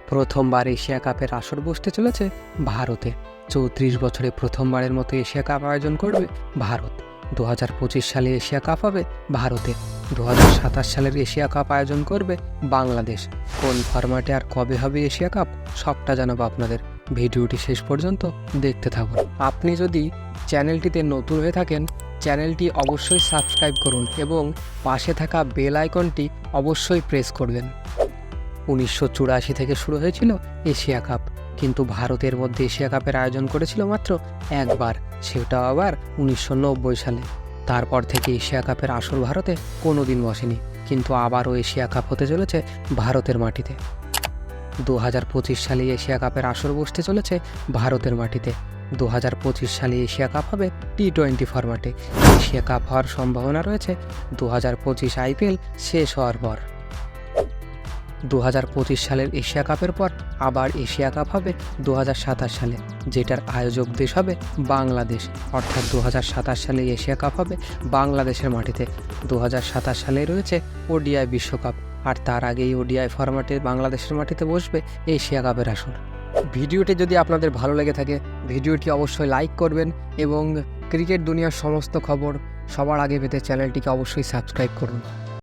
প্রথমবার এশিয়া কাপের আসর বসতে চলেছে ভারতে। ৩৪ বছরে প্রথমবারের মতো এশিয়া কাপ আয়োজন করবে ভারত। ২০২৫ সালে এশিয়া কাপ হবে ভারতে। ২০২৭ সালের এশিয়া কাপ আয়োজন করবে বাংলাদেশ। কোন ফরম্যাটে আর কবে হবে এশিয়া কাপ সবটা জানাবো আপনাদের। ভিডিওটি শেষ পর্যন্ত দেখতে থাকুন। আপনি যদি চ্যানেলটিতে নতুন হয়ে থাকেন, চ্যানেলটি অবশ্যই সাবস্ক্রাইব করুন এবং পাশে থাকা বেল আইকনটি অবশ্যই প্রেস করবেন। ১৯৮৪ থেকে শুরু হয়েছিল এশিয়া কাপ, কিন্তু ভারতের মধ্যে এশিয়া কাপের আয়োজন করেছিল মাত্র একবার, সেটাও আবার ১৯৯০ সালে। তারপর থেকে এশিয়া কাপের আসর ভারতে কোনো দিন বসেনি, কিন্তু আবারও এশিয়া কাপ হতে চলেছে ভারতের মাটিতে। ২০২৫ সালে এশিয়া কাপের আসর বসতে চলেছে ভারতের মাটিতে। ২০২৫ সালে এশিয়া কাপ হবে টি-20 ফরম্যাটে। এশিয়া কাপ হওয়ার সম্ভাবনা রয়েছে ২০২৫ আইপিএল শেষ হওয়ার পর। ২০২৫ সালের এশিয়া কাপের পর আবার এশিয়া কাপ হবে ২০২৭ সালে, যেটার আয়োজক দেশ হবে বাংলাদেশ। অর্থাৎ ২০২৭ সালে এশিয়া কাপ হবে বাংলাদেশের মাটিতে। ২০২৭ সালে রয়েছে ওডিআই বিশ্বকাপ, আর তার আগেই ওডিআই ফরম্যাটে বাংলাদেশের মাটিতে বসবে এশিয়া কাপের আসর। ভিডিওটি যদি আপনাদের ভালো লেগে থাকে, ভিডিওটি অবশ্যই লাইক করবেন এবং ক্রিকেট দুনিয়ার সমস্ত খবর সবার আগে পেতে চ্যানেলটিকে অবশ্যই সাবস্ক্রাইব করুন।